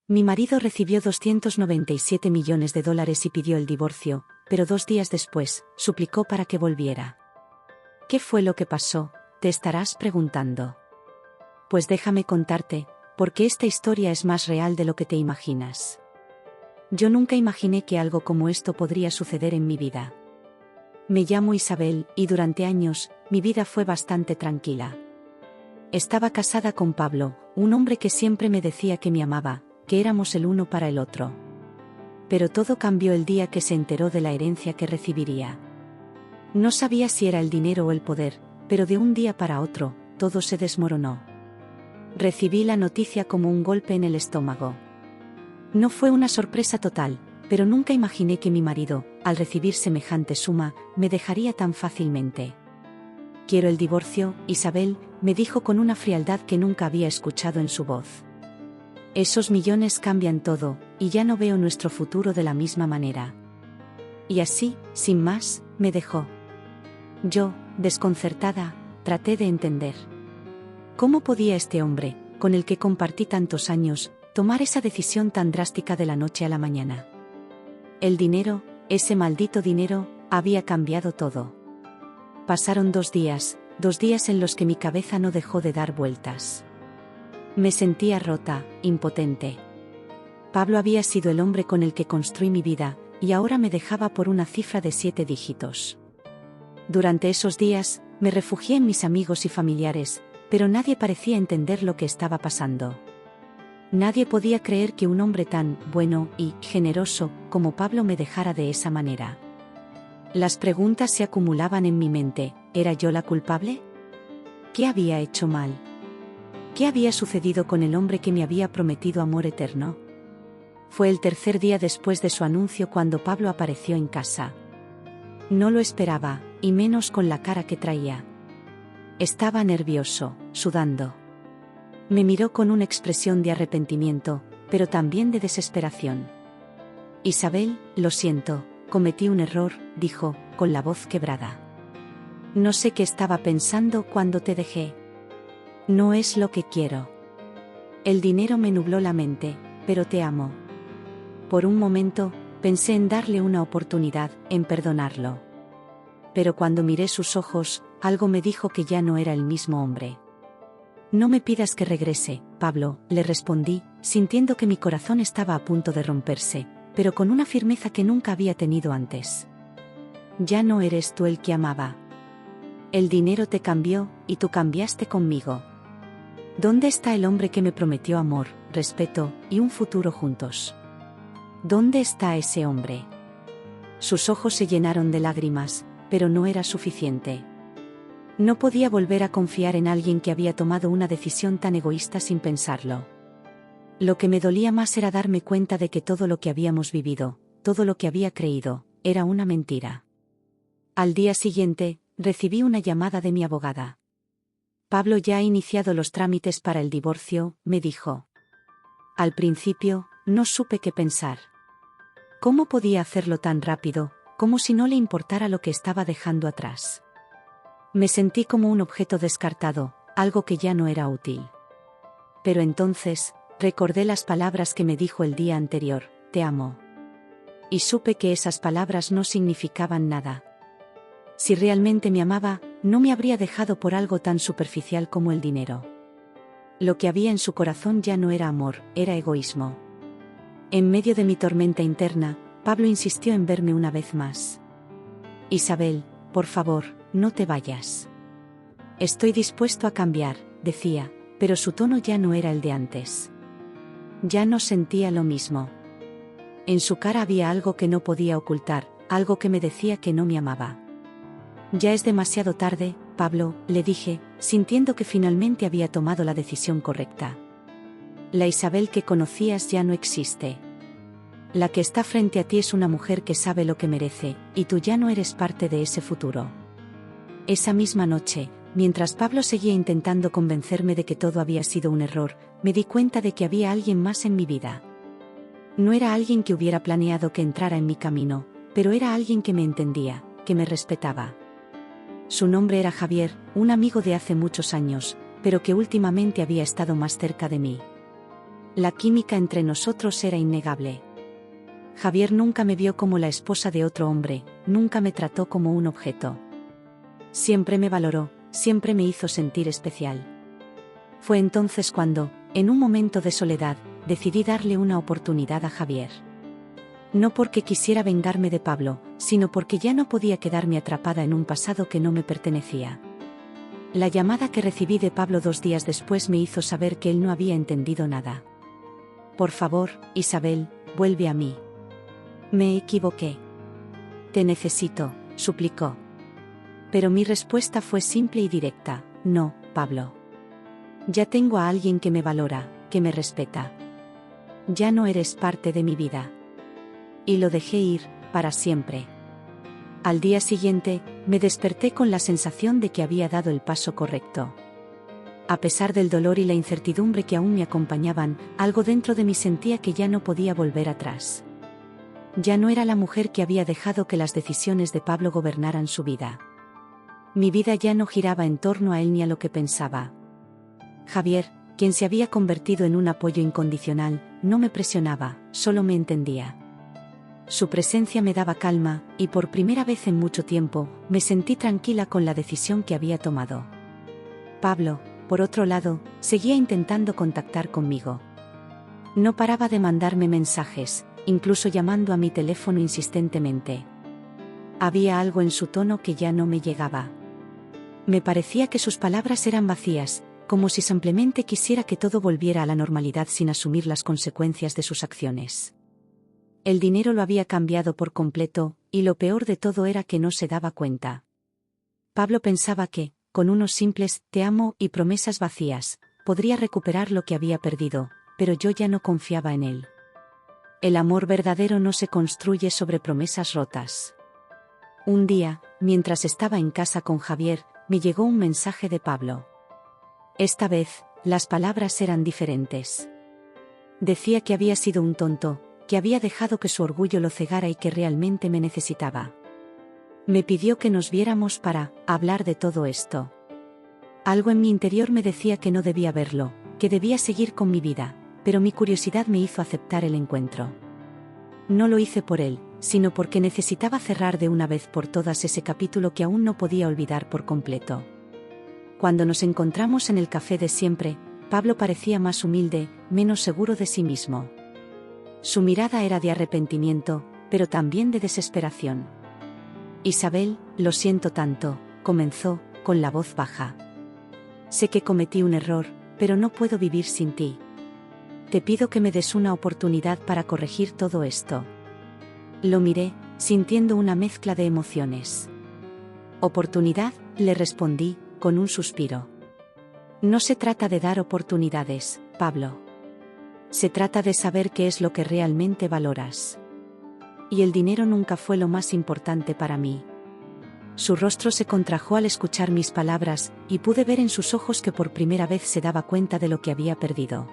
Mi marido recibió $297 millones y pidió el divorcio, pero 2 días después, suplicó para que volviera. ¿Qué fue lo que pasó?, te estarás preguntando. Pues déjame contarte, porque esta historia es más real de lo que te imaginas. Yo nunca imaginé que algo como esto podría suceder en mi vida. Me llamo Isabel, y durante años, mi vida fue bastante tranquila. Estaba casada con Pablo, un hombre que siempre me decía que me amaba, que éramos el uno para el otro. Pero todo cambió el día que se enteró de la herencia que recibiría. No sabía si era el dinero o el poder, pero de un día para otro, todo se desmoronó. Recibí la noticia como un golpe en el estómago. No fue una sorpresa total, pero nunca imaginé que mi marido, al recibir semejante suma, me dejaría tan fácilmente. Quiero el divorcio, Isabel, me dijo con una frialdad que nunca había escuchado en su voz. Esos millones cambian todo, y ya no veo nuestro futuro de la misma manera. Y así, sin más, me dejó. Yo, desconcertada, traté de entender. ¿Cómo podía este hombre, con el que compartí tantos años, tomar esa decisión tan drástica de la noche a la mañana? El dinero, ese maldito dinero, había cambiado todo. Pasaron 2 días, 2 días en los que mi cabeza no dejó de dar vueltas. Me sentía rota, impotente. Pablo había sido el hombre con el que construí mi vida, y ahora me dejaba por una cifra de 7 dígitos. Durante esos días, me refugié en mis amigos y familiares, pero nadie parecía entender lo que estaba pasando. Nadie podía creer que un hombre tan bueno y generoso como Pablo me dejara de esa manera. Las preguntas se acumulaban en mi mente. ¿Era yo la culpable? ¿Qué había hecho mal? ¿Qué había sucedido con el hombre que me había prometido amor eterno? Fue el 3er día después de su anuncio cuando Pablo apareció en casa. No lo esperaba, y menos con la cara que traía. Estaba nervioso, sudando. Me miró con una expresión de arrepentimiento, pero también de desesperación. Isabel, lo siento, cometí un error, dijo, con la voz quebrada. No sé qué estaba pensando cuando te dejé. No es lo que quiero. El dinero me nubló la mente, pero te amo. Por un momento, pensé en darle una oportunidad, en perdonarlo. Pero cuando miré sus ojos, algo me dijo que ya no era el mismo hombre. No me pidas que regrese, Pablo, le respondí, sintiendo que mi corazón estaba a punto de romperse, pero con una firmeza que nunca había tenido antes. Ya no eres tú el que amaba. El dinero te cambió, y tú cambiaste conmigo. ¿Dónde está el hombre que me prometió amor, respeto, y un futuro juntos? ¿Dónde está ese hombre? Sus ojos se llenaron de lágrimas, pero no era suficiente. No podía volver a confiar en alguien que había tomado una decisión tan egoísta sin pensarlo. Lo que me dolía más era darme cuenta de que todo lo que habíamos vivido, todo lo que había creído, era una mentira. Al día siguiente, recibí una llamada de mi abogada. Pablo ya ha iniciado los trámites para el divorcio, me dijo. Al principio, no supe qué pensar. ¿Cómo podía hacerlo tan rápido, como si no le importara lo que estaba dejando atrás? Me sentí como un objeto descartado, algo que ya no era útil. Pero entonces, recordé las palabras que me dijo el día anterior, te amo. Y supe que esas palabras no significaban nada. Si realmente me amaba, no me habría dejado por algo tan superficial como el dinero. Lo que había en su corazón ya no era amor, era egoísmo. En medio de mi tormenta interna, Pablo insistió en verme una vez más. Isabel, por favor, no te vayas. Estoy dispuesto a cambiar, decía, pero su tono ya no era el de antes. Ya no sentía lo mismo. En su cara había algo que no podía ocultar, algo que me decía que no me amaba. Ya es demasiado tarde, Pablo, le dije, sintiendo que finalmente había tomado la decisión correcta. La Isabel que conocías ya no existe. La que está frente a ti es una mujer que sabe lo que merece, y tú ya no eres parte de ese futuro. Esa misma noche, mientras Pablo seguía intentando convencerme de que todo había sido un error, me di cuenta de que había alguien más en mi vida. No era alguien que hubiera planeado que entrara en mi camino, pero era alguien que me entendía, que me respetaba. Su nombre era Javier, un amigo de hace muchos años, pero que últimamente había estado más cerca de mí. La química entre nosotros era innegable. Javier nunca me vio como la esposa de otro hombre, nunca me trató como un objeto. Siempre me valoró, siempre me hizo sentir especial. Fue entonces cuando, en un momento de soledad, decidí darle una oportunidad a Javier. No porque quisiera vengarme de Pablo, sino porque ya no podía quedarme atrapada en un pasado que no me pertenecía. La llamada que recibí de Pablo 2 días después me hizo saber que él no había entendido nada. Por favor, Isabel, vuelve a mí. Me equivoqué. Te necesito, suplicó. Pero mi respuesta fue simple y directa: no, Pablo. Ya tengo a alguien que me valora, que me respeta. Ya no eres parte de mi vida. Y lo dejé ir, para siempre. Al día siguiente, me desperté con la sensación de que había dado el paso correcto. A pesar del dolor y la incertidumbre que aún me acompañaban, algo dentro de mí sentía que ya no podía volver atrás. Ya no era la mujer que había dejado que las decisiones de Pablo gobernaran su vida. Mi vida ya no giraba en torno a él ni a lo que pensaba. Javier, quien se había convertido en un apoyo incondicional, no me presionaba, solo me entendía. Su presencia me daba calma, y por primera vez en mucho tiempo, me sentí tranquila con la decisión que había tomado. Pablo, por otro lado, seguía intentando contactar conmigo. No paraba de mandarme mensajes, incluso llamando a mi teléfono insistentemente. Había algo en su tono que ya no me llegaba. Me parecía que sus palabras eran vacías, como si simplemente quisiera que todo volviera a la normalidad sin asumir las consecuencias de sus acciones. El dinero lo había cambiado por completo, y lo peor de todo era que no se daba cuenta. Pablo pensaba que, con unos simples «te amo» y promesas vacías, podría recuperar lo que había perdido, pero yo ya no confiaba en él. El amor verdadero no se construye sobre promesas rotas. Un día, mientras estaba en casa con Javier, me llegó un mensaje de Pablo. Esta vez, las palabras eran diferentes. Decía que había sido un tonto, que había dejado que su orgullo lo cegara y que realmente me necesitaba. Me pidió que nos viéramos para hablar de todo esto. Algo en mi interior me decía que no debía verlo, que debía seguir con mi vida, pero mi curiosidad me hizo aceptar el encuentro. No lo hice por él, sino porque necesitaba cerrar de una vez por todas ese capítulo que aún no podía olvidar por completo. Cuando nos encontramos en el café de siempre, Pablo parecía más humilde, menos seguro de sí mismo. Su mirada era de arrepentimiento, pero también de desesperación. Isabel, lo siento tanto, comenzó, con la voz baja. Sé que cometí un error, pero no puedo vivir sin ti. Te pido que me des una oportunidad para corregir todo esto. Lo miré, sintiendo una mezcla de emociones. ¿Oportunidad?, le respondí, con un suspiro. No se trata de dar oportunidades, Pablo. Se trata de saber qué es lo que realmente valoras. Y el dinero nunca fue lo más importante para mí. Su rostro se contrajo al escuchar mis palabras, y pude ver en sus ojos que por primera vez se daba cuenta de lo que había perdido.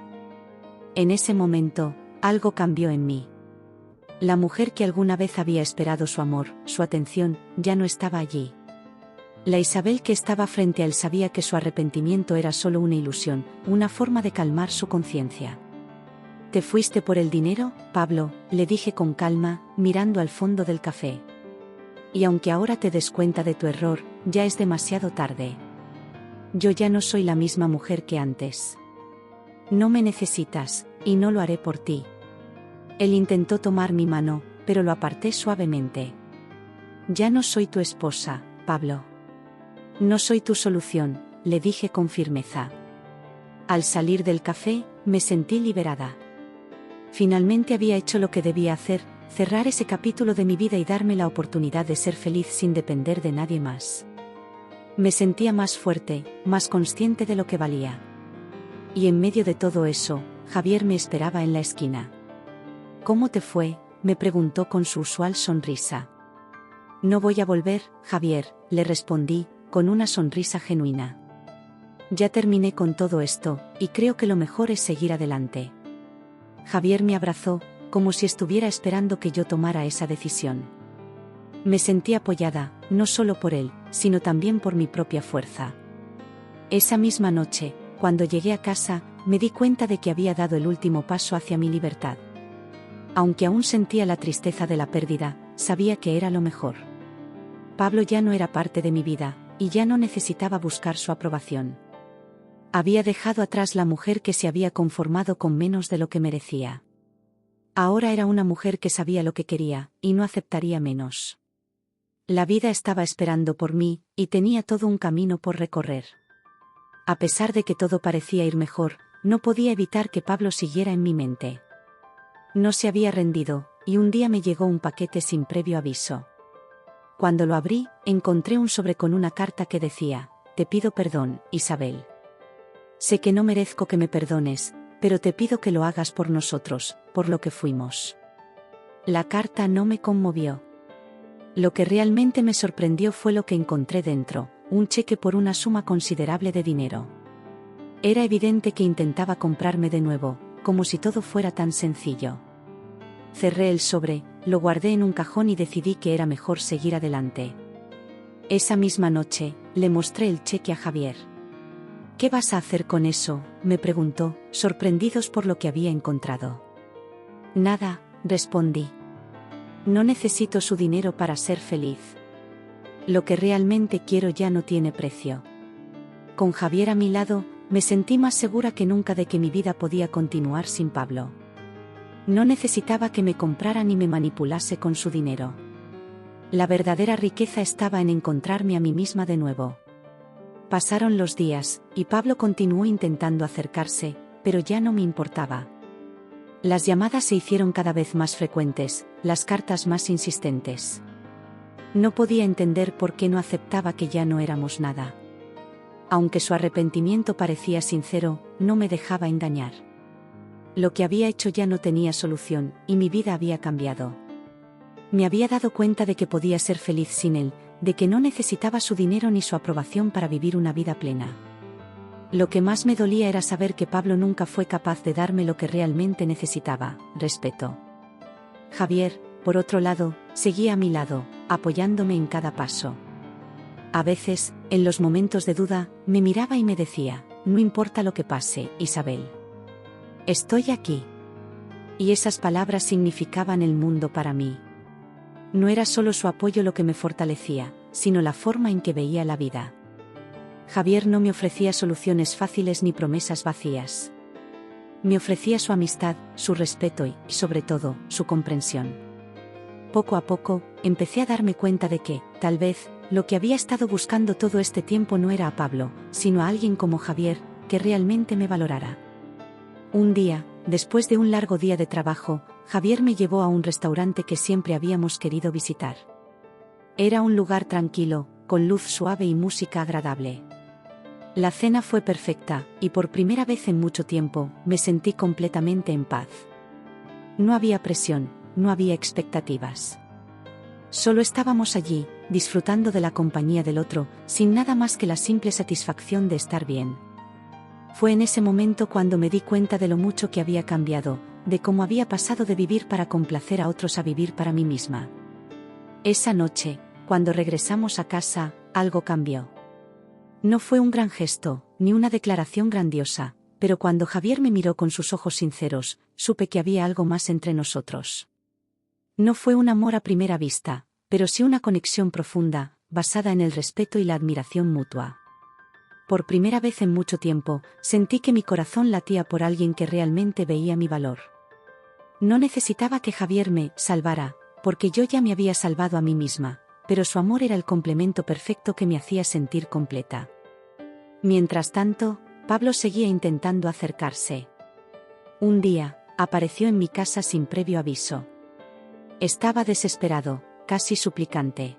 En ese momento, algo cambió en mí. La mujer que alguna vez había esperado su amor, su atención, ya no estaba allí. La Isabel que estaba frente a él sabía que su arrepentimiento era solo una ilusión, una forma de calmar su conciencia. ¿Te fuiste por el dinero, Pablo?, le dije con calma, mirando al fondo del café. Y aunque ahora te des cuenta de tu error, ya es demasiado tarde. Yo ya no soy la misma mujer que antes. No me necesitas, y no lo haré por ti. Él intentó tomar mi mano, pero lo aparté suavemente. Ya no soy tu esposa, Pablo. No soy tu solución, le dije con firmeza. Al salir del café, me sentí liberada. Finalmente había hecho lo que debía hacer, cerrar ese capítulo de mi vida y darme la oportunidad de ser feliz sin depender de nadie más. Me sentía más fuerte, más consciente de lo que valía. Y en medio de todo eso, Javier me esperaba en la esquina. ¿Cómo te fue?, me preguntó con su usual sonrisa. No voy a volver, Javier, le respondí, con una sonrisa genuina. Ya terminé con todo esto, y creo que lo mejor es seguir adelante. Javier me abrazó, como si estuviera esperando que yo tomara esa decisión. Me sentí apoyada, no solo por él, sino también por mi propia fuerza. Esa misma noche, cuando llegué a casa, me di cuenta de que había dado el último paso hacia mi libertad. Aunque aún sentía la tristeza de la pérdida, sabía que era lo mejor. Pablo ya no era parte de mi vida, y ya no necesitaba buscar su aprobación. Había dejado atrás la mujer que se había conformado con menos de lo que merecía. Ahora era una mujer que sabía lo que quería, y no aceptaría menos. La vida estaba esperando por mí, y tenía todo un camino por recorrer. A pesar de que todo parecía ir mejor, no podía evitar que Pablo siguiera en mi mente. No se había rendido, y un día me llegó un paquete sin previo aviso. Cuando lo abrí, encontré un sobre con una carta que decía: «Te pido perdón, Isabel. Sé que no merezco que me perdones, pero te pido que lo hagas por nosotros, por lo que fuimos». La carta no me conmovió. Lo que realmente me sorprendió fue lo que encontré dentro: un cheque por una suma considerable de dinero. Era evidente que intentaba comprarme de nuevo, como si todo fuera tan sencillo. Cerré el sobre, lo guardé en un cajón y decidí que era mejor seguir adelante. Esa misma noche, le mostré el cheque a Javier. «¿Qué vas a hacer con eso?», me preguntó, sorprendidos por lo que había encontrado. «Nada», respondí. «No necesito su dinero para ser feliz. Lo que realmente quiero ya no tiene precio». Con Javier a mi lado, me sentí más segura que nunca de que mi vida podía continuar sin Pablo. No necesitaba que me comprara ni me manipulase con su dinero. La verdadera riqueza estaba en encontrarme a mí misma de nuevo. Pasaron los días, y Pablo continuó intentando acercarse, pero ya no me importaba. Las llamadas se hicieron cada vez más frecuentes, las cartas más insistentes. No podía entender por qué no aceptaba que ya no éramos nada. Aunque su arrepentimiento parecía sincero, no me dejaba engañar. Lo que había hecho ya no tenía solución, y mi vida había cambiado. Me había dado cuenta de que podía ser feliz sin él, de que no necesitaba su dinero ni su aprobación para vivir una vida plena. Lo que más me dolía era saber que Pablo nunca fue capaz de darme lo que realmente necesitaba: respeto. Javier, por otro lado, seguía a mi lado, apoyándome en cada paso. A veces, en los momentos de duda, me miraba y me decía: «No importa lo que pase, Isabel. Estoy aquí». Y esas palabras significaban el mundo para mí. No era solo su apoyo lo que me fortalecía, sino la forma en que veía la vida. Javier no me ofrecía soluciones fáciles ni promesas vacías. Me ofrecía su amistad, su respeto y, sobre todo, su comprensión. Poco a poco, empecé a darme cuenta de que, tal vez, lo que había estado buscando todo este tiempo no era a Pablo, sino a alguien como Javier, que realmente me valorara. Un día, después de un largo día de trabajo, Javier me llevó a un restaurante que siempre habíamos querido visitar. Era un lugar tranquilo, con luz suave y música agradable. La cena fue perfecta, y por primera vez en mucho tiempo, me sentí completamente en paz. No había presión, no había expectativas. Solo estábamos allí, disfrutando de la compañía del otro, sin nada más que la simple satisfacción de estar bien. Fue en ese momento cuando me di cuenta de lo mucho que había cambiado, de cómo había pasado de vivir para complacer a otros a vivir para mí misma. Esa noche, cuando regresamos a casa, algo cambió. No fue un gran gesto, ni una declaración grandiosa, pero cuando Javier me miró con sus ojos sinceros, supe que había algo más entre nosotros. No fue un amor a primera vista, pero sí una conexión profunda, basada en el respeto y la admiración mutua. Por primera vez en mucho tiempo, sentí que mi corazón latía por alguien que realmente veía mi valor. No necesitaba que Javier me salvara, porque yo ya me había salvado a mí misma, pero su amor era el complemento perfecto que me hacía sentir completa. Mientras tanto, Pablo seguía intentando acercarse. Un día, apareció en mi casa sin previo aviso. Estaba desesperado, casi suplicante.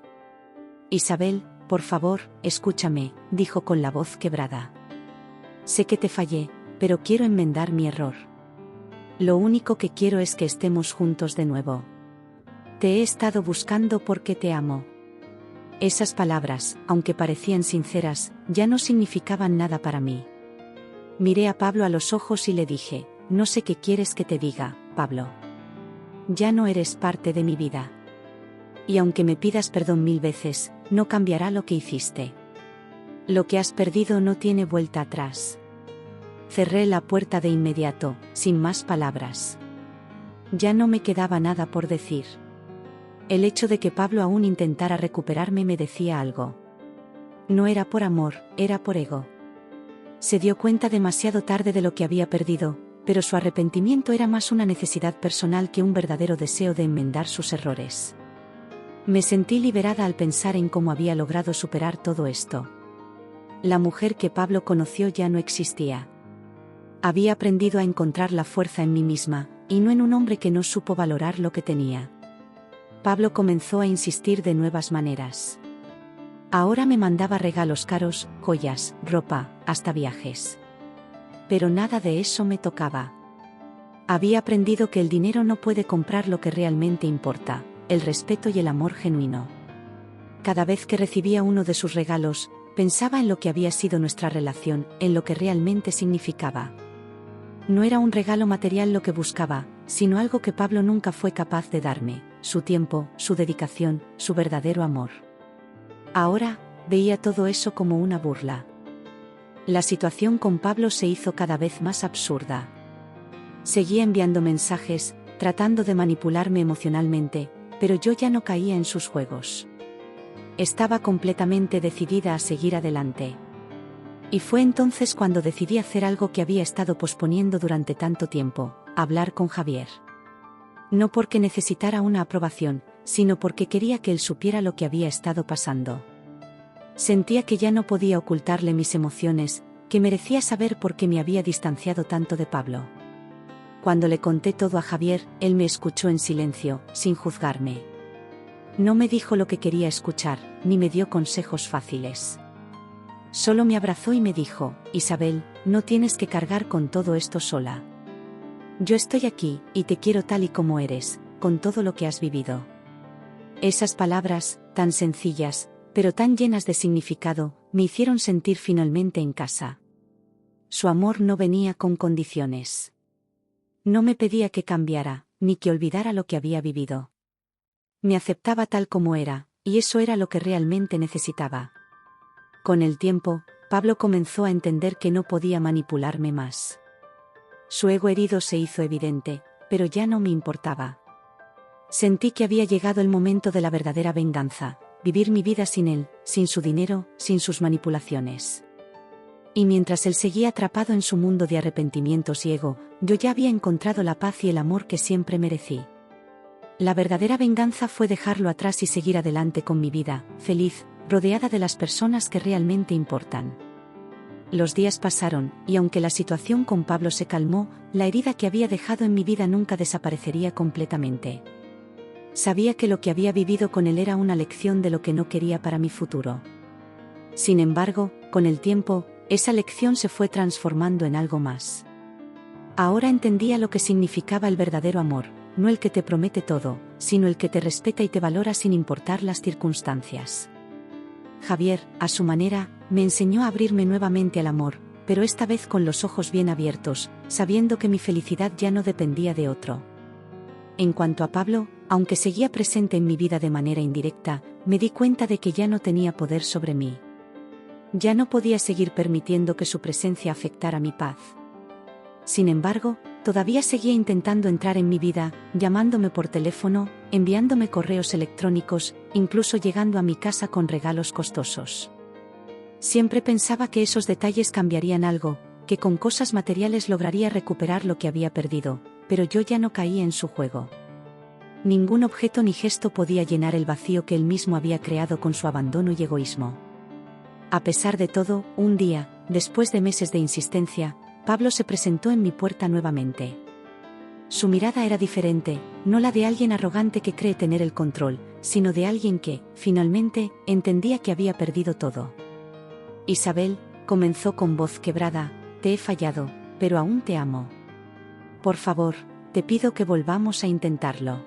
«Isabel, por favor, escúchame», dijo con la voz quebrada. «Sé que te fallé, pero quiero enmendar mi error. Lo único que quiero es que estemos juntos de nuevo. Te he estado buscando porque te amo». Esas palabras, aunque parecían sinceras, ya no significaban nada para mí. Miré a Pablo a los ojos y le dije: «No sé qué quieres que te diga, Pablo. Ya no eres parte de mi vida. Y aunque me pidas perdón 1000 veces, no cambiará lo que hiciste. Lo que has perdido no tiene vuelta atrás. Cerré la puerta de inmediato, sin más palabras. Ya no me quedaba nada por decir. El hecho de que Pablo aún intentara recuperarme me decía algo. No era por amor, era por ego. Se dio cuenta demasiado tarde de lo que había perdido, pero su arrepentimiento era más una necesidad personal que un verdadero deseo de enmendar sus errores. Me sentí liberada al pensar en cómo había logrado superar todo esto. La mujer que Pablo conoció ya no existía. Había aprendido a encontrar la fuerza en mí misma, y no en un hombre que no supo valorar lo que tenía. Pablo comenzó a insistir de nuevas maneras. Ahora me mandaba regalos caros, joyas, ropa, hasta viajes. Pero nada de eso me tocaba. Había aprendido que el dinero no puede comprar lo que realmente importa, el respeto y el amor genuino. Cada vez que recibía uno de sus regalos, pensaba en lo que había sido nuestra relación, en lo que realmente significaba. No era un regalo material lo que buscaba, sino algo que Pablo nunca fue capaz de darme, su tiempo, su dedicación, su verdadero amor. Ahora, veía todo eso como una burla. La situación con Pablo se hizo cada vez más absurda. Seguía enviando mensajes, tratando de manipularme emocionalmente, pero yo ya no caía en sus juegos. Estaba completamente decidida a seguir adelante. Y fue entonces cuando decidí hacer algo que había estado posponiendo durante tanto tiempo, hablar con Javier. No porque necesitara una aprobación, sino porque quería que él supiera lo que había estado pasando. Sentía que ya no podía ocultarle mis emociones, que merecía saber por qué me había distanciado tanto de Pablo. Cuando le conté todo a Javier, él me escuchó en silencio, sin juzgarme. No me dijo lo que quería escuchar, ni me dio consejos fáciles. Solo me abrazó y me dijo: Isabel, no tienes que cargar con todo esto sola. Yo estoy aquí, y te quiero tal y como eres, con todo lo que has vivido. Esas palabras, tan sencillas, pero tan llenas de significado, me hicieron sentir finalmente en casa. Su amor no venía con condiciones. No me pedía que cambiara, ni que olvidara lo que había vivido. Me aceptaba tal como era, y eso era lo que realmente necesitaba. Con el tiempo, Pablo comenzó a entender que no podía manipularme más. Su ego herido se hizo evidente, pero ya no me importaba. Sentí que había llegado el momento de la verdadera venganza, vivir mi vida sin él, sin su dinero, sin sus manipulaciones. Y mientras él seguía atrapado en su mundo de arrepentimientos y ego, yo ya había encontrado la paz y el amor que siempre merecí. La verdadera venganza fue dejarlo atrás y seguir adelante con mi vida, feliz, rodeada de las personas que realmente importan. Los días pasaron, y aunque la situación con Pablo se calmó, la herida que había dejado en mi vida nunca desaparecería completamente. Sabía que lo que había vivido con él era una lección de lo que no quería para mi futuro. Sin embargo, con el tiempo, esa lección se fue transformando en algo más. Ahora entendía lo que significaba el verdadero amor, no el que te promete todo, sino el que te respeta y te valora sin importar las circunstancias. Javier, a su manera, me enseñó a abrirme nuevamente al amor, pero esta vez con los ojos bien abiertos, sabiendo que mi felicidad ya no dependía de otro. En cuanto a Pablo, aunque seguía presente en mi vida de manera indirecta, me di cuenta de que ya no tenía poder sobre mí. Ya no podía seguir permitiendo que su presencia afectara mi paz. Sin embargo, todavía seguía intentando entrar en mi vida, llamándome por teléfono, enviándome correos electrónicos, incluso llegando a mi casa con regalos costosos. Siempre pensaba que esos detalles cambiarían algo, que con cosas materiales lograría recuperar lo que había perdido, pero yo ya no caía en su juego. Ningún objeto ni gesto podía llenar el vacío que él mismo había creado con su abandono y egoísmo. A pesar de todo, un día, después de meses de insistencia, Pablo se presentó en mi puerta nuevamente. Su mirada era diferente, no la de alguien arrogante que cree tener el control, sino de alguien que, finalmente, entendía que había perdido todo. Isabel, comenzó con voz quebrada, te he fallado, pero aún te amo. Por favor, te pido que volvamos a intentarlo.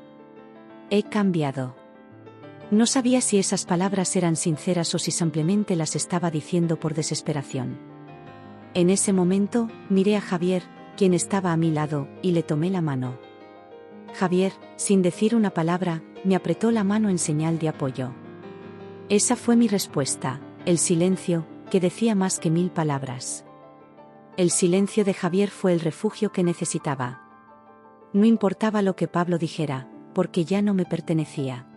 He cambiado. No sabía si esas palabras eran sinceras o si simplemente las estaba diciendo por desesperación. En ese momento, miré a Javier, quien estaba a mi lado, y le tomé la mano. Javier, sin decir una palabra, me apretó la mano en señal de apoyo. Esa fue mi respuesta, el silencio, que decía más que 1000 palabras. El silencio de Javier fue el refugio que necesitaba. No importaba lo que Pablo dijera, porque ya no me pertenecía.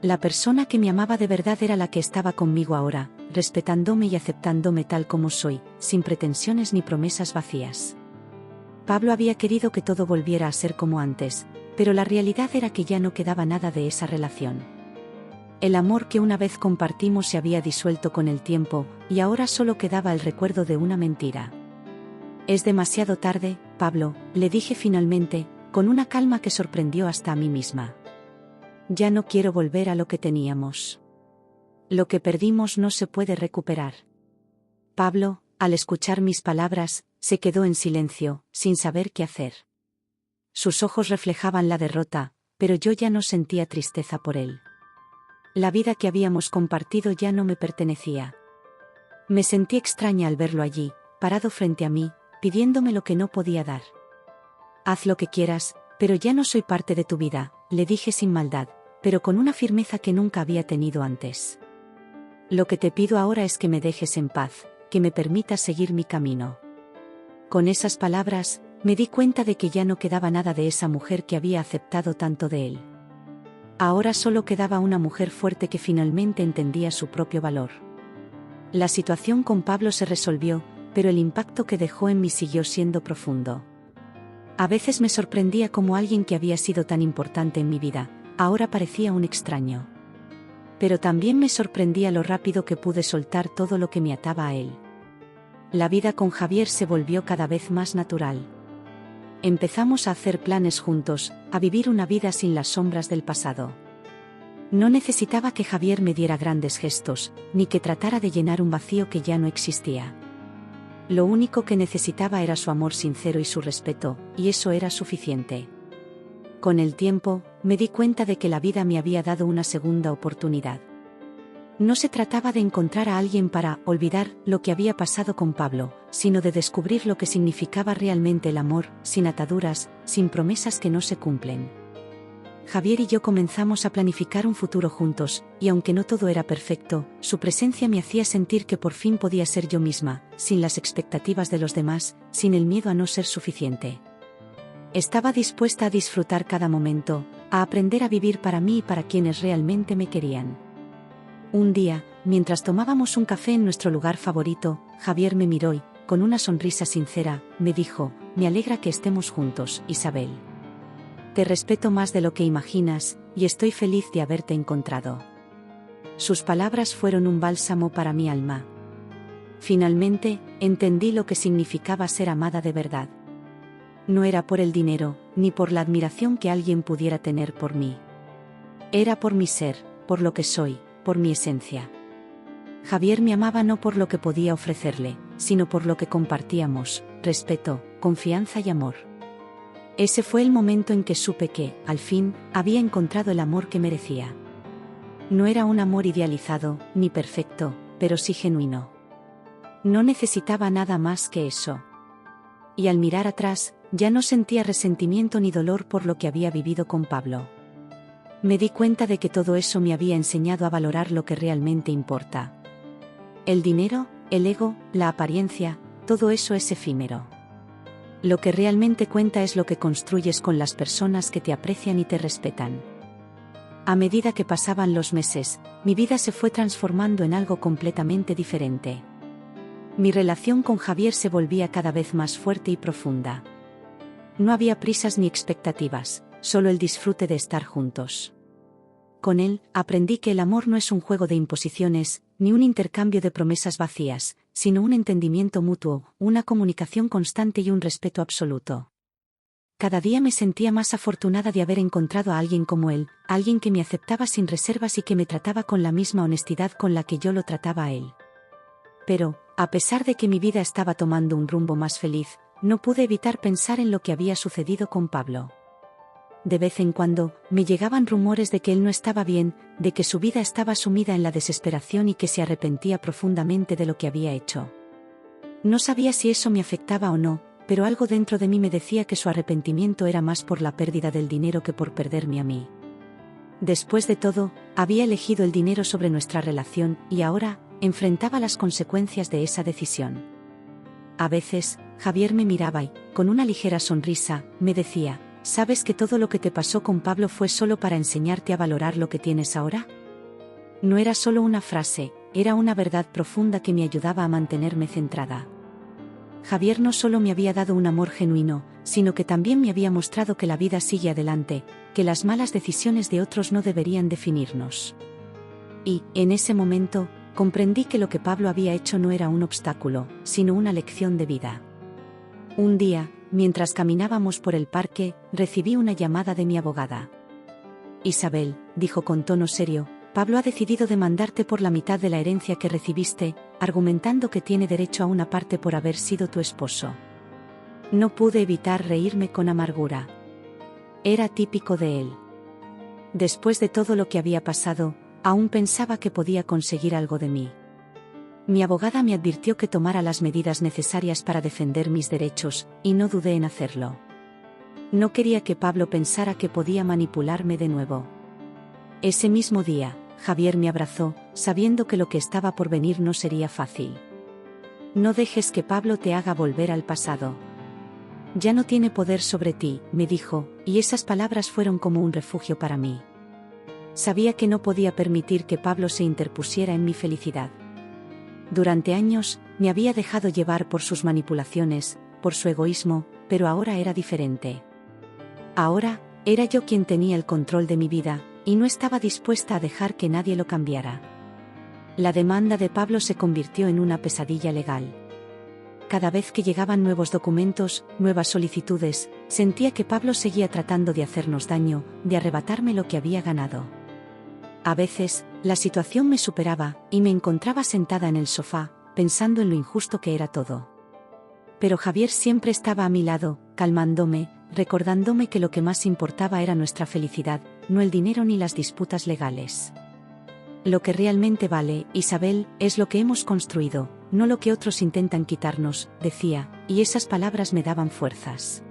La persona que me amaba de verdad era la que estaba conmigo ahora, respetándome y aceptándome tal como soy, sin pretensiones ni promesas vacías. Pablo había querido que todo volviera a ser como antes, pero la realidad era que ya no quedaba nada de esa relación. El amor que una vez compartimos se había disuelto con el tiempo, y ahora solo quedaba el recuerdo de una mentira. Es demasiado tarde, Pablo, le dije finalmente, con una calma que sorprendió hasta a mí misma. Ya no quiero volver a lo que teníamos. Lo que perdimos no se puede recuperar. Pablo, al escuchar mis palabras, se quedó en silencio, sin saber qué hacer. Sus ojos reflejaban la derrota, pero yo ya no sentía tristeza por él. La vida que habíamos compartido ya no me pertenecía. Me sentí extraña al verlo allí, parado frente a mí, pidiéndome lo que no podía dar. Haz lo que quieras, pero ya no soy parte de tu vida, le dije sin maldad, pero con una firmeza que nunca había tenido antes. Lo que te pido ahora es que me dejes en paz, que me permitas seguir mi camino. Con esas palabras, me di cuenta de que ya no quedaba nada de esa mujer que había aceptado tanto de él. Ahora solo quedaba una mujer fuerte que finalmente entendía su propio valor. La situación con Pablo se resolvió, pero el impacto que dejó en mí siguió siendo profundo. A veces me sorprendía cómo alguien que había sido tan importante en mi vida, ahora parecía un extraño. Pero también me sorprendía lo rápido que pude soltar todo lo que me ataba a él. La vida con Javier se volvió cada vez más natural. Empezamos a hacer planes juntos, a vivir una vida sin las sombras del pasado. No necesitaba que Javier me diera grandes gestos, ni que tratara de llenar un vacío que ya no existía. Lo único que necesitaba era su amor sincero y su respeto, y eso era suficiente. Con el tiempo, me di cuenta de que la vida me había dado una segunda oportunidad. No se trataba de encontrar a alguien para olvidar lo que había pasado con Pablo, sino de descubrir lo que significaba realmente el amor, sin ataduras, sin promesas que no se cumplen. Javier y yo comenzamos a planificar un futuro juntos, y aunque no todo era perfecto, su presencia me hacía sentir que por fin podía ser yo misma, sin las expectativas de los demás, sin el miedo a no ser suficiente. Estaba dispuesta a disfrutar cada momento, a aprender a vivir para mí y para quienes realmente me querían. Un día, mientras tomábamos un café en nuestro lugar favorito, Javier me miró y, con una sonrisa sincera, me dijo: «Me alegra que estemos juntos, Isabel. Te respeto más de lo que imaginas, y estoy feliz de haberte encontrado». Sus palabras fueron un bálsamo para mi alma. Finalmente, entendí lo que significaba ser amada de verdad. No era por el dinero, ni por la admiración que alguien pudiera tener por mí. Era por mi ser, por lo que soy, por mi esencia. Javier me amaba no por lo que podía ofrecerle, sino por lo que compartíamos: respeto, confianza y amor. Ese fue el momento en que supe que, al fin, había encontrado el amor que merecía. No era un amor idealizado, ni perfecto, pero sí genuino. No necesitaba nada más que eso. Y al mirar atrás, ya no sentía resentimiento ni dolor por lo que había vivido con Pablo. Me di cuenta de que todo eso me había enseñado a valorar lo que realmente importa. El dinero, el ego, la apariencia, todo eso es efímero. Lo que realmente cuenta es lo que construyes con las personas que te aprecian y te respetan. A medida que pasaban los meses, mi vida se fue transformando en algo completamente diferente. Mi relación con Javier se volvía cada vez más fuerte y profunda. No había prisas ni expectativas, solo el disfrute de estar juntos. Con él, aprendí que el amor no es un juego de imposiciones, ni un intercambio de promesas vacías, sino un entendimiento mutuo, una comunicación constante y un respeto absoluto. Cada día me sentía más afortunada de haber encontrado a alguien como él, alguien que me aceptaba sin reservas y que me trataba con la misma honestidad con la que yo lo trataba a él. Pero, a pesar de que mi vida estaba tomando un rumbo más feliz, no pude evitar pensar en lo que había sucedido con Pablo. De vez en cuando, me llegaban rumores de que él no estaba bien, de que su vida estaba sumida en la desesperación y que se arrepentía profundamente de lo que había hecho. No sabía si eso me afectaba o no, pero algo dentro de mí me decía que su arrepentimiento era más por la pérdida del dinero que por perderme a mí. Después de todo, había elegido el dinero sobre nuestra relación y ahora, enfrentaba las consecuencias de esa decisión. A veces, Javier me miraba y, con una ligera sonrisa, me decía: ¿sabes que todo lo que te pasó con Pablo fue solo para enseñarte a valorar lo que tienes ahora? No era solo una frase, era una verdad profunda que me ayudaba a mantenerme centrada. Javier no solo me había dado un amor genuino, sino que también me había mostrado que la vida sigue adelante, que las malas decisiones de otros no deberían definirnos. Y, en ese momento, comprendí que lo que Pablo había hecho no era un obstáculo, sino una lección de vida. Un día, mientras caminábamos por el parque, recibí una llamada de mi abogada. Isabel, dijo con tono serio, Pablo ha decidido demandarte por la mitad de la herencia que recibiste, argumentando que tiene derecho a una parte por haber sido tu esposo. No pude evitar reírme con amargura. Era típico de él. Después de todo lo que había pasado, aún pensaba que podía conseguir algo de mí. Mi abogada me advirtió que tomara las medidas necesarias para defender mis derechos, y no dudé en hacerlo. No quería que Pablo pensara que podía manipularme de nuevo. Ese mismo día, Javier me abrazó, sabiendo que lo que estaba por venir no sería fácil. No dejes que Pablo te haga volver al pasado. Ya no tiene poder sobre ti, me dijo, y esas palabras fueron como un refugio para mí. Sabía que no podía permitir que Pablo se interpusiera en mi felicidad. Durante años, me había dejado llevar por sus manipulaciones, por su egoísmo, pero ahora era diferente. Ahora, era yo quien tenía el control de mi vida, y no estaba dispuesta a dejar que nadie lo cambiara. La demanda de Pablo se convirtió en una pesadilla legal. Cada vez que llegaban nuevos documentos, nuevas solicitudes, sentía que Pablo seguía tratando de hacernos daño, de arrebatarme lo que había ganado. A veces, la situación me superaba, y me encontraba sentada en el sofá, pensando en lo injusto que era todo. Pero Javier siempre estaba a mi lado, calmándome, recordándome que lo que más importaba era nuestra felicidad, no el dinero ni las disputas legales. Lo que realmente vale, Isabel, es lo que hemos construido, no lo que otros intentan quitarnos, decía, y esas palabras me daban fuerzas.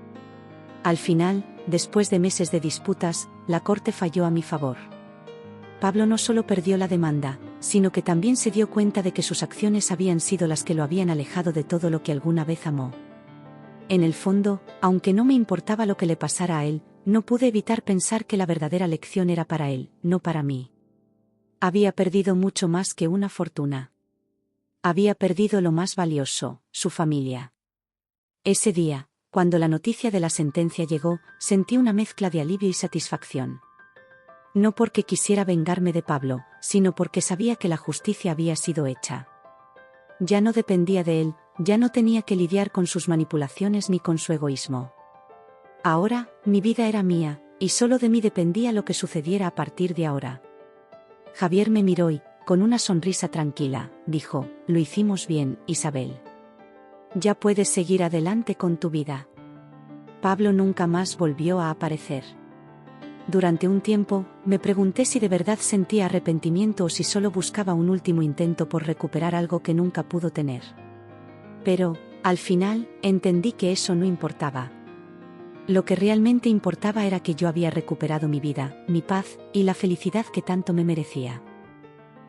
Al final, después de meses de disputas, la corte falló a mi favor. Pablo no solo perdió la demanda, sino que también se dio cuenta de que sus acciones habían sido las que lo habían alejado de todo lo que alguna vez amó. En el fondo, aunque no me importaba lo que le pasara a él, no pude evitar pensar que la verdadera lección era para él, no para mí. Había perdido mucho más que una fortuna. Había perdido lo más valioso, su familia. Ese día, cuando la noticia de la sentencia llegó, sentí una mezcla de alivio y satisfacción. No porque quisiera vengarme de Pablo, sino porque sabía que la justicia había sido hecha. Ya no dependía de él, ya no tenía que lidiar con sus manipulaciones ni con su egoísmo. Ahora, mi vida era mía, y solo de mí dependía lo que sucediera a partir de ahora. Javier me miró y, con una sonrisa tranquila, dijo: lo hicimos bien, Isabel. Ya puedes seguir adelante con tu vida. Pablo nunca más volvió a aparecer. Durante un tiempo, me pregunté si de verdad sentía arrepentimiento o si solo buscaba un último intento por recuperar algo que nunca pudo tener. Pero, al final, entendí que eso no importaba. Lo que realmente importaba era que yo había recuperado mi vida, mi paz, y la felicidad que tanto me merecía.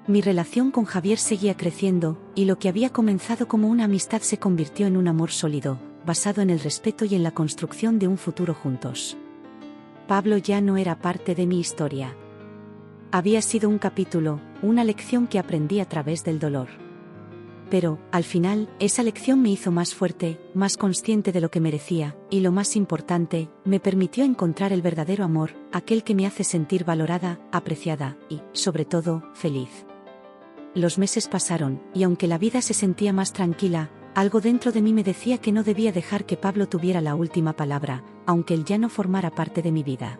Mi relación con Javier seguía creciendo, y lo que había comenzado como una amistad se convirtió en un amor sólido, basado en el respeto y en la construcción de un futuro juntos. Pablo ya no era parte de mi historia. Había sido un capítulo, una lección que aprendí a través del dolor. Pero, al final, esa lección me hizo más fuerte, más consciente de lo que merecía, y lo más importante, me permitió encontrar el verdadero amor, aquel que me hace sentir valorada, apreciada, y, sobre todo, feliz. Los meses pasaron, y aunque la vida se sentía más tranquila, algo dentro de mí me decía que no debía dejar que Pablo tuviera la última palabra, aunque él ya no formara parte de mi vida.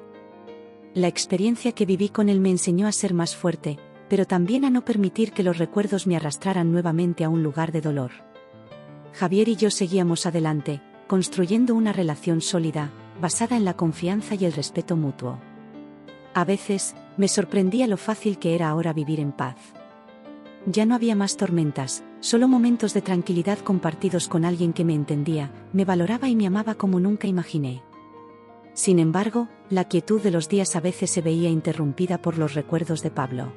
La experiencia que viví con él me enseñó a ser más fuerte, pero también a no permitir que los recuerdos me arrastraran nuevamente a un lugar de dolor. Javier y yo seguíamos adelante, construyendo una relación sólida, basada en la confianza y el respeto mutuo. A veces, me sorprendía lo fácil que era ahora vivir en paz. Ya no había más tormentas, solo momentos de tranquilidad compartidos con alguien que me entendía, me valoraba y me amaba como nunca imaginé. Sin embargo, la quietud de los días a veces se veía interrumpida por los recuerdos de Pablo.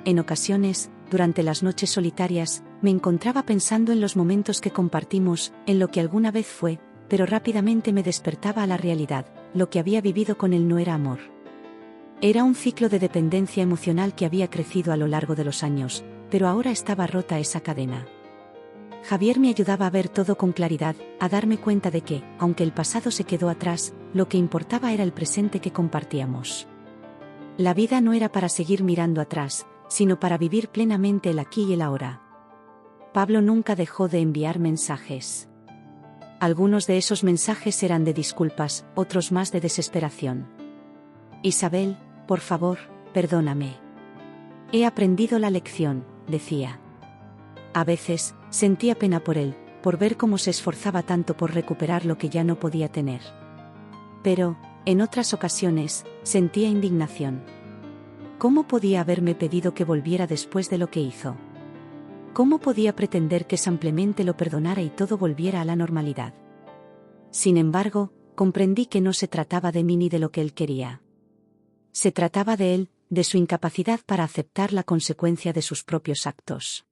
En ocasiones, durante las noches solitarias, me encontraba pensando en los momentos que compartimos, en lo que alguna vez fue, pero rápidamente me despertaba a la realidad, lo que había vivido con él no era amor. Era un ciclo de dependencia emocional que había crecido a lo largo de los años, pero ahora estaba rota esa cadena. Javier me ayudaba a ver todo con claridad, a darme cuenta de que, aunque el pasado se quedó atrás, lo que importaba era el presente que compartíamos. La vida no era para seguir mirando atrás, sino para vivir plenamente el aquí y el ahora. Pablo nunca dejó de enviar mensajes. Algunos de esos mensajes eran de disculpas, otros más de desesperación. Isabel, por favor, perdóname. He aprendido la lección, decía. A veces, sentía pena por él, por ver cómo se esforzaba tanto por recuperar lo que ya no podía tener. Pero, en otras ocasiones, sentía indignación. ¿Cómo podía haberme pedido que volviera después de lo que hizo? ¿Cómo podía pretender que simplemente lo perdonara y todo volviera a la normalidad? Sin embargo, comprendí que no se trataba de mí ni de lo que él quería. Se trataba de él, de su incapacidad para aceptar la consecuencia de sus propios actos.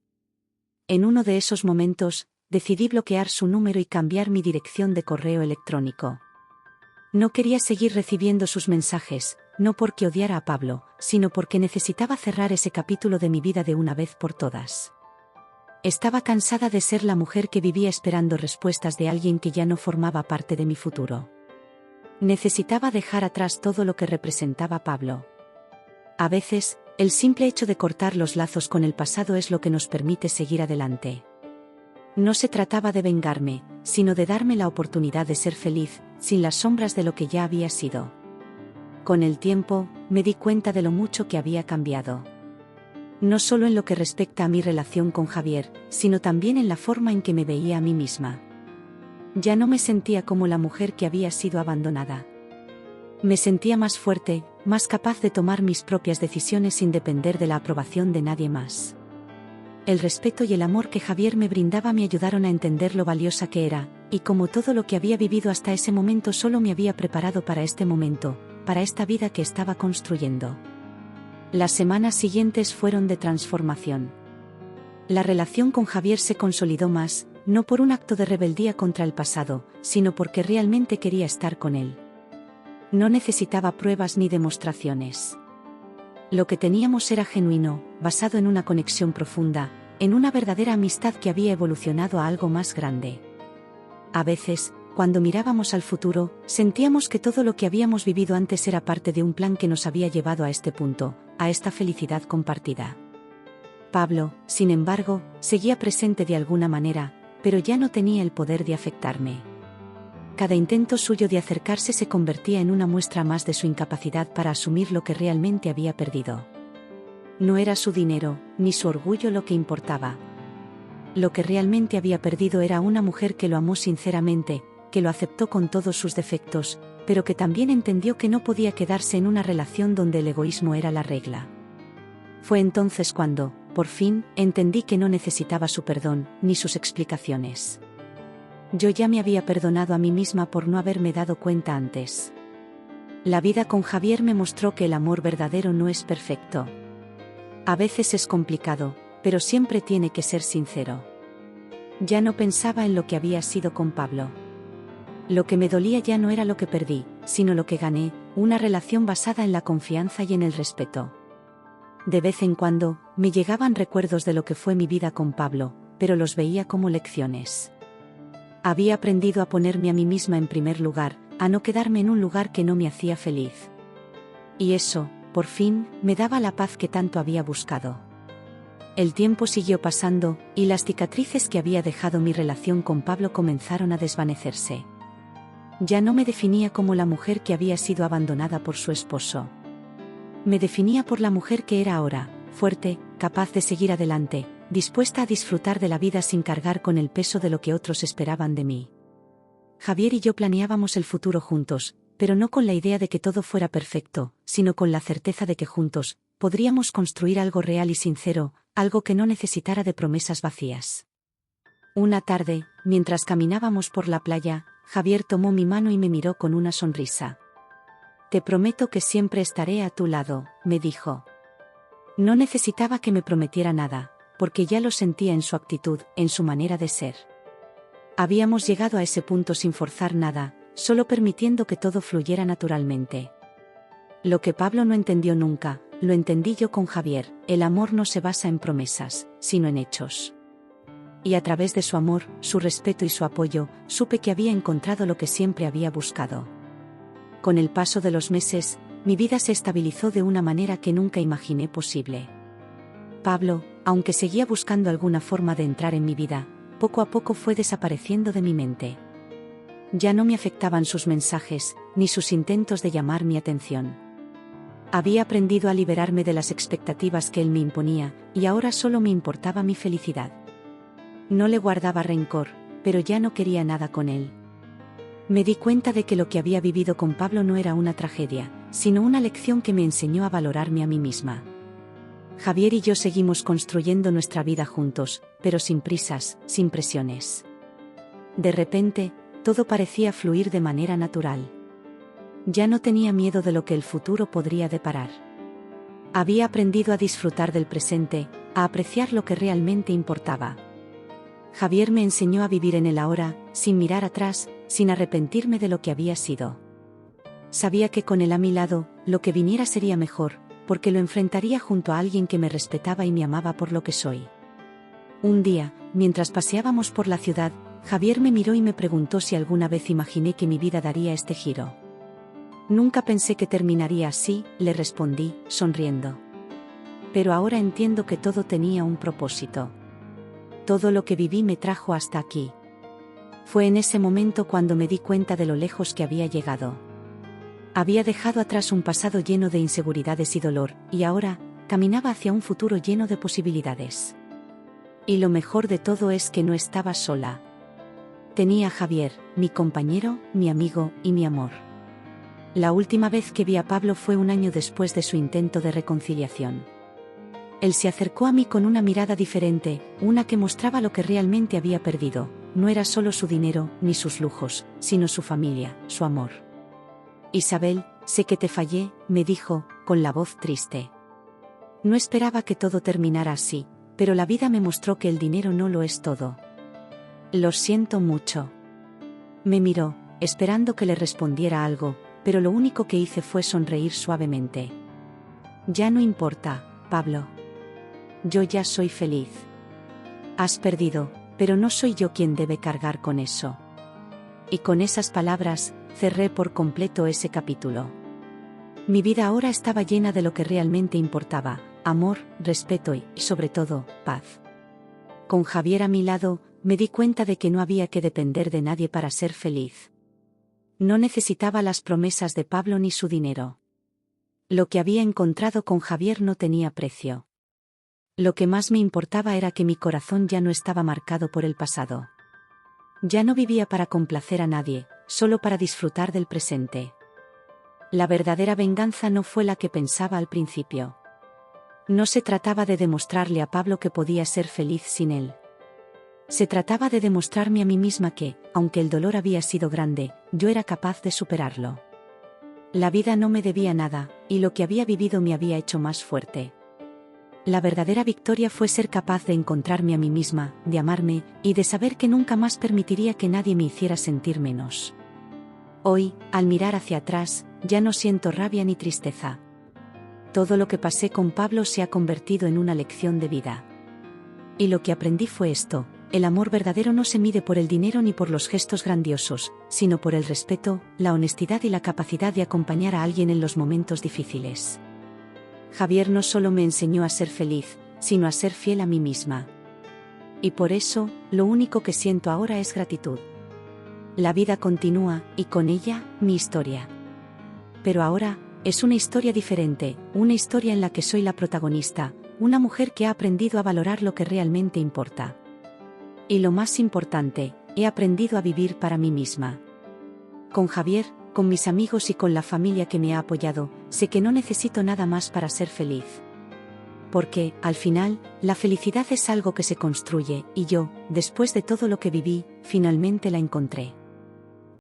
En uno de esos momentos, decidí bloquear su número y cambiar mi dirección de correo electrónico. No quería seguir recibiendo sus mensajes, no porque odiara a Pablo, sino porque necesitaba cerrar ese capítulo de mi vida de una vez por todas. Estaba cansada de ser la mujer que vivía esperando respuestas de alguien que ya no formaba parte de mi futuro. Necesitaba dejar atrás todo lo que representaba Pablo. A veces, el simple hecho de cortar los lazos con el pasado es lo que nos permite seguir adelante. No se trataba de vengarme, sino de darme la oportunidad de ser feliz, sin las sombras de lo que ya había sido. Con el tiempo, me di cuenta de lo mucho que había cambiado. No solo en lo que respecta a mi relación con Javier, sino también en la forma en que me veía a mí misma. Ya no me sentía como la mujer que había sido abandonada. Me sentía más fuerte, más capaz de tomar mis propias decisiones sin depender de la aprobación de nadie más. El respeto y el amor que Javier me brindaba me ayudaron a entender lo valiosa que era, y como todo lo que había vivido hasta ese momento solo me había preparado para este momento, para esta vida que estaba construyendo. Las semanas siguientes fueron de transformación. La relación con Javier se consolidó más, no por un acto de rebeldía contra el pasado, sino porque realmente quería estar con él. No necesitaba pruebas ni demostraciones. Lo que teníamos era genuino, basado en una conexión profunda, en una verdadera amistad que había evolucionado a algo más grande. A veces, cuando mirábamos al futuro, sentíamos que todo lo que habíamos vivido antes era parte de un plan que nos había llevado a este punto, a esta felicidad compartida. Pablo, sin embargo, seguía presente de alguna manera, pero ya no tenía el poder de afectarme. Cada intento suyo de acercarse se convertía en una muestra más de su incapacidad para asumir lo que realmente había perdido. No era su dinero, ni su orgullo lo que importaba. Lo que realmente había perdido era una mujer que lo amó sinceramente, que lo aceptó con todos sus defectos, pero que también entendió que no podía quedarse en una relación donde el egoísmo era la regla. Fue entonces cuando, por fin, entendí que no necesitaba su perdón, ni sus explicaciones. Yo ya me había perdonado a mí misma por no haberme dado cuenta antes. La vida con Javier me mostró que el amor verdadero no es perfecto. A veces es complicado, pero siempre tiene que ser sincero. Ya no pensaba en lo que había sido con Pablo. Lo que me dolía ya no era lo que perdí, sino lo que gané, una relación basada en la confianza y en el respeto. De vez en cuando, me llegaban recuerdos de lo que fue mi vida con Pablo, pero los veía como lecciones. Había aprendido a ponerme a mí misma en primer lugar, a no quedarme en un lugar que no me hacía feliz. Y eso, por fin, me daba la paz que tanto había buscado. El tiempo siguió pasando, y las cicatrices que había dejado mi relación con Pablo comenzaron a desvanecerse. Ya no me definía como la mujer que había sido abandonada por su esposo. Me definía por la mujer que era ahora, fuerte, capaz de seguir adelante, dispuesta a disfrutar de la vida sin cargar con el peso de lo que otros esperaban de mí. Javier y yo planeábamos el futuro juntos, pero no con la idea de que todo fuera perfecto, sino con la certeza de que juntos, podríamos construir algo real y sincero, algo que no necesitara de promesas vacías. Una tarde, mientras caminábamos por la playa, Javier tomó mi mano y me miró con una sonrisa. «Te prometo que siempre estaré a tu lado», me dijo. No necesitaba que me prometiera nada, porque ya lo sentía en su actitud, en su manera de ser. Habíamos llegado a ese punto sin forzar nada, solo permitiendo que todo fluyera naturalmente. Lo que Pablo no entendió nunca, lo entendí yo con Javier: el amor no se basa en promesas, sino en hechos. Y a través de su amor, su respeto y su apoyo, supe que había encontrado lo que siempre había buscado. Con el paso de los meses, mi vida se estabilizó de una manera que nunca imaginé posible. Pablo, aunque seguía buscando alguna forma de entrar en mi vida, poco a poco fue desapareciendo de mi mente. Ya no me afectaban sus mensajes, ni sus intentos de llamar mi atención. Había aprendido a liberarme de las expectativas que él me imponía, y ahora solo me importaba mi felicidad. No le guardaba rencor, pero ya no quería nada con él. Me di cuenta de que lo que había vivido con Pablo no era una tragedia, sino una lección que me enseñó a valorarme a mí misma. Javier y yo seguimos construyendo nuestra vida juntos, pero sin prisas, sin presiones. De repente, todo parecía fluir de manera natural. Ya no tenía miedo de lo que el futuro podría deparar. Había aprendido a disfrutar del presente, a apreciar lo que realmente importaba. Javier me enseñó a vivir en el ahora, sin mirar atrás, sin arrepentirme de lo que había sido. Sabía que con él a mi lado, lo que viniera sería mejor, porque lo enfrentaría junto a alguien que me respetaba y me amaba por lo que soy. Un día, mientras paseábamos por la ciudad, Javier me miró y me preguntó si alguna vez imaginé que mi vida daría este giro. Nunca pensé que terminaría así, le respondí, sonriendo. Pero ahora entiendo que todo tenía un propósito. Todo lo que viví me trajo hasta aquí. Fue en ese momento cuando me di cuenta de lo lejos que había llegado. Había dejado atrás un pasado lleno de inseguridades y dolor, y ahora, caminaba hacia un futuro lleno de posibilidades. Y lo mejor de todo es que no estaba sola. Tenía a Javier, mi compañero, mi amigo y mi amor. La última vez que vi a Pablo fue un año después de su intento de reconciliación. Él se acercó a mí con una mirada diferente, una que mostraba lo que realmente había perdido. No era solo su dinero, ni sus lujos, sino su familia, su amor. Isabel, sé que te fallé, me dijo, con la voz triste. No esperaba que todo terminara así, pero la vida me mostró que el dinero no lo es todo. Lo siento mucho. Me miró, esperando que le respondiera algo, pero lo único que hice fue sonreír suavemente. Ya no importa, Pablo. Yo ya soy feliz. Has perdido, pero no soy yo quien debe cargar con eso. Y con esas palabras, cerré por completo ese capítulo. Mi vida ahora estaba llena de lo que realmente importaba: amor, respeto y, sobre todo, paz. Con Javier a mi lado, me di cuenta de que no había que depender de nadie para ser feliz. No necesitaba las promesas de Pablo ni su dinero. Lo que había encontrado con Javier no tenía precio. Lo que más me importaba era que mi corazón ya no estaba marcado por el pasado. Ya no vivía para complacer a nadie, solo para disfrutar del presente. La verdadera venganza no fue la que pensaba al principio. No se trataba de demostrarle a Pablo que podía ser feliz sin él. Se trataba de demostrarme a mí misma que, aunque el dolor había sido grande, yo era capaz de superarlo. La vida no me debía nada, y lo que había vivido me había hecho más fuerte. La verdadera victoria fue ser capaz de encontrarme a mí misma, de amarme, y de saber que nunca más permitiría que nadie me hiciera sentir menos. Hoy, al mirar hacia atrás, ya no siento rabia ni tristeza. Todo lo que pasé con Pablo se ha convertido en una lección de vida. Y lo que aprendí fue esto: el amor verdadero no se mide por el dinero ni por los gestos grandiosos, sino por el respeto, la honestidad y la capacidad de acompañar a alguien en los momentos difíciles. Javier no solo me enseñó a ser feliz, sino a ser fiel a mí misma. Y por eso, lo único que siento ahora es gratitud. La vida continúa, y con ella, mi historia. Pero ahora, es una historia diferente, una historia en la que soy la protagonista, una mujer que ha aprendido a valorar lo que realmente importa. Y lo más importante, he aprendido a vivir para mí misma. Con Javier, con mis amigos y con la familia que me ha apoyado, sé que no necesito nada más para ser feliz. Porque, al final, la felicidad es algo que se construye, y yo, después de todo lo que viví, finalmente la encontré.